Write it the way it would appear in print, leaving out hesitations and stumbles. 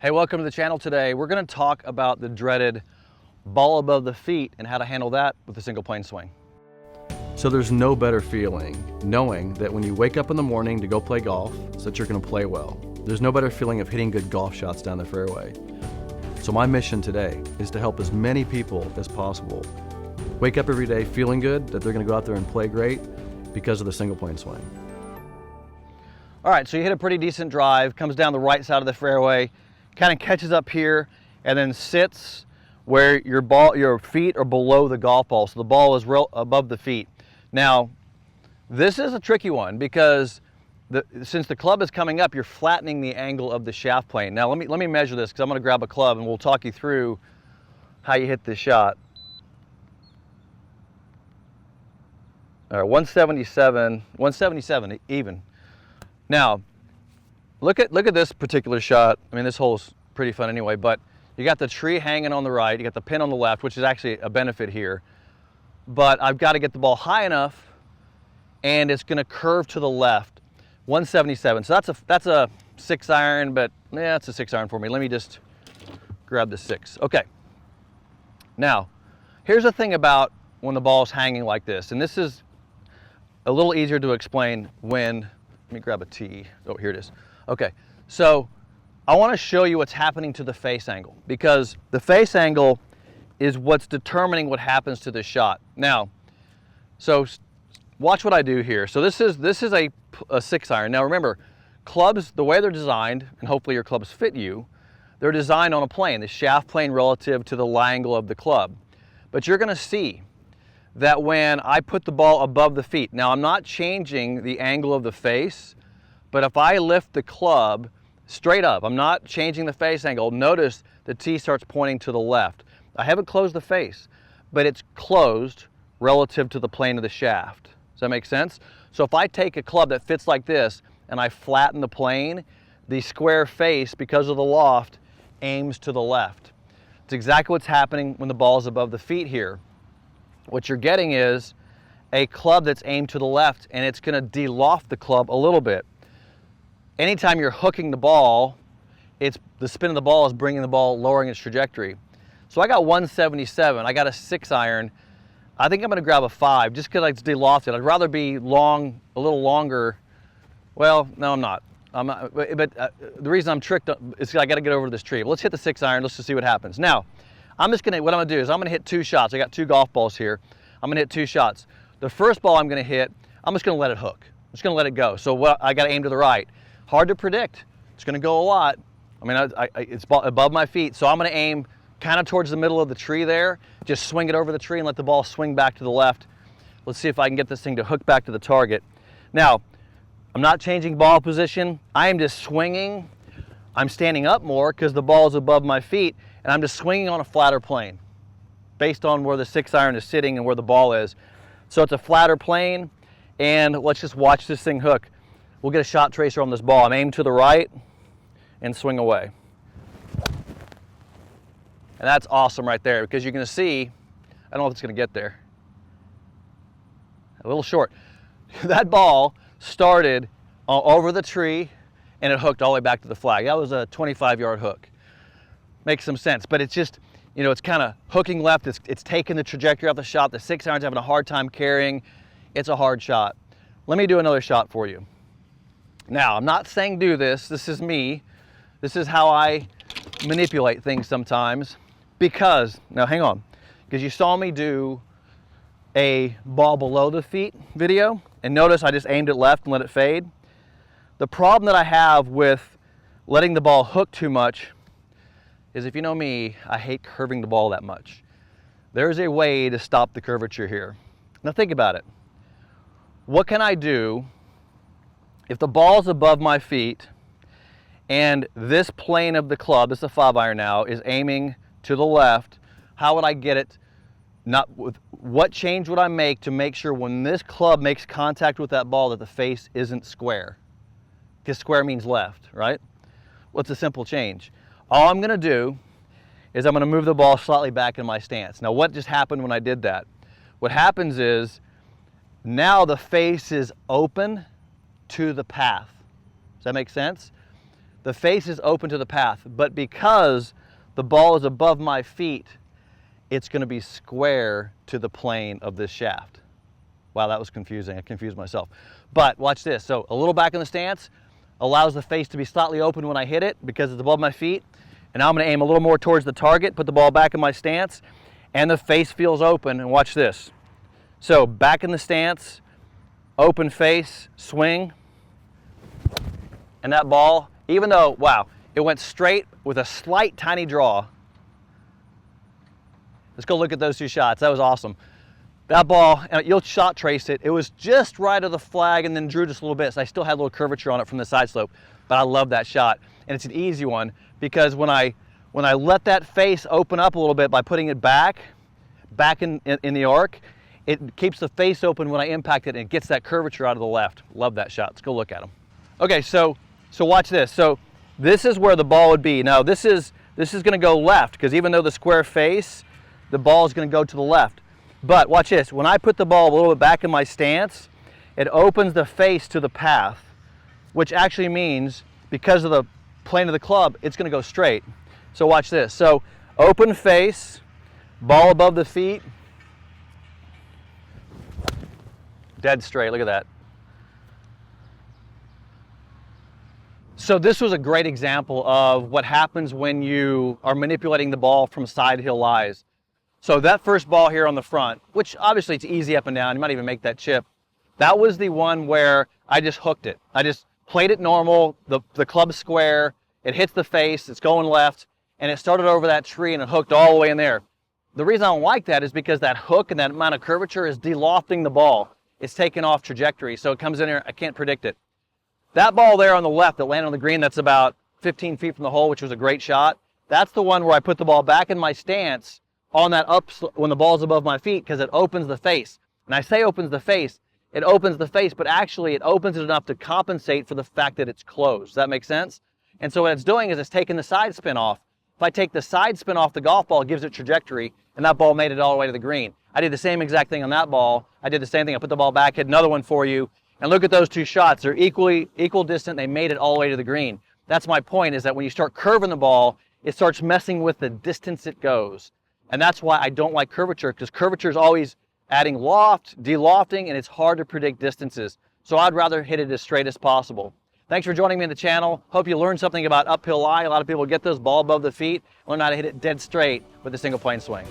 Hey, welcome to the channel. Today we're going to talk about the dreaded ball above the feet and how to handle that with a single plane swing. So there's no better feeling knowing that when you wake up in the morning to go play golf, so that you're going to play well. There's no better feeling of hitting good golf shots down the fairway. So my mission today is to help as many people as possible wake up every day feeling good that they're going to go out there and play great because of the single plane swing. All right, so you hit a pretty decent drive, comes down the right side of the fairway, kind of catches up here and then sits where your feet are below the golf ball. So the ball is above the feet. Now, this is a tricky one because since the club is coming up, you're flattening the angle of the shaft plane. Now, let me measure this because I'm going to grab a club and we'll talk you through how you hit this shot. All right, 177 even. Now, look at this particular shot. I mean, this hole's pretty fun anyway, but you got the tree hanging on the right, you got the pin on the left, which is actually a benefit here. But I've got to get the ball high enough and it's going to curve to the left. 177. So that's a 6-iron, but yeah, it's a 6-iron for me. Let me just grab the 6. Okay. Now, here's the thing about when the ball's hanging like this, and this is a little easier to explain when. Let me grab a tee. Oh, here it is. Okay, so I want to show you what's happening to the face angle because the face angle is what's determining what happens to the shot. Now, so watch what I do here. So this is a 6-iron. Now remember, clubs, the way they're designed, and hopefully your clubs fit you, they're designed on a plane, the shaft plane relative to the lie angle of the club. But you're going to see that when I put the ball above the feet, now I'm not changing the angle of the face, but if I lift the club straight up, I'm not changing the face angle, notice the tee starts pointing to the left. I haven't closed the face, but it's closed relative to the plane of the shaft. Does that make sense? So if I take a club that fits like this and I flatten the plane, the square face, because of the loft, aims to the left. It's exactly what's happening when the ball is above the feet here. What you're getting is a club that's aimed to the left, and it's going to de-loft the club a little bit. Anytime you're hooking the ball, the spin of the ball is bringing the ball, lowering its trajectory. So I got 177. I got a 6-iron. I think I'm going to grab a 5 just because it's de-lofted. I'd rather be long, a little longer. Well, no, I'm not. But the reason I'm tricked is I got to get over to this tree. But let's hit the 6-iron. Let's just see what happens. Now, what I'm going to do is I'm going to hit 2 shots. I got 2 golf balls here. I'm going to hit 2 shots. The first ball I'm going to hit, I'm just going to let it hook. I'm just going to let it go. So I got to aim to the right. Hard to predict. It's going to go a lot. I mean, it's above my feet. So I'm going to aim kind of towards the middle of the tree there. Just swing it over the tree and let the ball swing back to the left. Let's see if I can get this thing to hook back to the target. Now, I'm not changing ball position. I am just swinging. I'm standing up more because the ball is above my feet, and I'm just swinging on a flatter plane based on where the 6-iron is sitting and where the ball is. So it's a flatter plane, and let's just watch this thing hook. We'll get a shot tracer on this ball. I'm aimed to the right and swing away. And that's awesome right there because you're going to see, I don't know if it's going to get there. A little short. That ball started over the tree and it hooked all the way back to the flag. That was a 25-yard hook. Makes some sense, but it's just, you know, it's kind of hooking left. It's taking the trajectory off the shot. The 6-iron's having a hard time carrying. It's a hard shot. Let me do another shot for you. Now, I'm not saying do this. This is me. This is how I manipulate things sometimes because, now hang on, because you saw me do a ball below the feet video, and notice I just aimed it left and let it fade. The problem that I have with letting the ball hook too much is, if you know me, I hate curving the ball that much. There's a way to stop the curvature here. Now think about it. What can I do if the ball's above my feet and this plane of the club, this is a 5-iron now, is aiming to the left? How would I get it? What change would I make to make sure when this club makes contact with that ball that the face isn't square? Because square means left, right? Well, it's a simple change. All I'm going to do is I'm going to move the ball slightly back in my stance. Now, what just happened when I did that? What happens is now the face is open to the path. Does that make sense? the face is open to the path, but because the ball is above my feet, it's going to be square to the plane of this shaft. Wow, that was confusing. I confused myself. But watch this. So a little back in the stance allows the face to be slightly open when I hit it because it's above my feet. And now I'm going to aim a little more towards the target, put the ball back in my stance, and the face feels open. And watch this. So back in the stance, open face, swing. And that ball, even though, wow, it went straight with a slight tiny draw. Let's go look at those two shots. That was awesome. That ball, you'll shot trace it. It was just right of the flag and then drew just a little bit. So I still had a little curvature on it from the side slope, but I love that shot. And it's an easy one because when I let that face open up a little bit by putting it back in the arc, it keeps the face open when I impact it and it gets that curvature out of the left. Love that shot. Let's go look at them. Okay, so watch this. So this is where the ball would be. Now this is going to go left because even though the square face, the ball is going to go to the left. But watch this, when I put the ball a little bit back in my stance, it opens the face to the path, which actually means because of the plane of the club, it's going to go straight. So watch this. So open face, ball above the feet, dead straight. Look at that. So this was a great example of what happens when you are manipulating the ball from side hill lies. So that first ball here on the front, which obviously it's easy up and down, you might even make that chip. That was the one where I just hooked it. I just played it normal, the club square, it hits the face, it's going left, and it started over that tree and it hooked all the way in there. The reason I don't like that is because that hook and that amount of curvature is de-lofting the ball. It's taking off trajectory, so it comes in here, I can't predict it. That ball there on the left that landed on the green, that's about 15 feet from the hole, which was a great shot. That's the one where I put the ball back in my stance on that up when the ball's above my feet because it opens the face. And I say opens the face, it opens the face, but actually it opens it enough to compensate for the fact that it's closed. Does that make sense? And so what it's doing is it's taking the side spin off. If I take the side spin off the golf ball, it gives it trajectory, and that ball made it all the way to the green. I did the same exact thing on that ball. I did the same thing. I put the ball back, hit another one for you, and look at those two shots. They're equal distant. They made it all the way to the green. That's my point, is that when you start curving the ball, it starts messing with the distance it goes. And that's why I don't like curvature, because curvature is always adding loft, de-lofting, and it's hard to predict distances. So I'd rather hit it as straight as possible. Thanks for joining me on the channel. Hope you learned something about uphill lie. A lot of people get this ball above the feet, learn how to hit it dead straight with a single plane swing.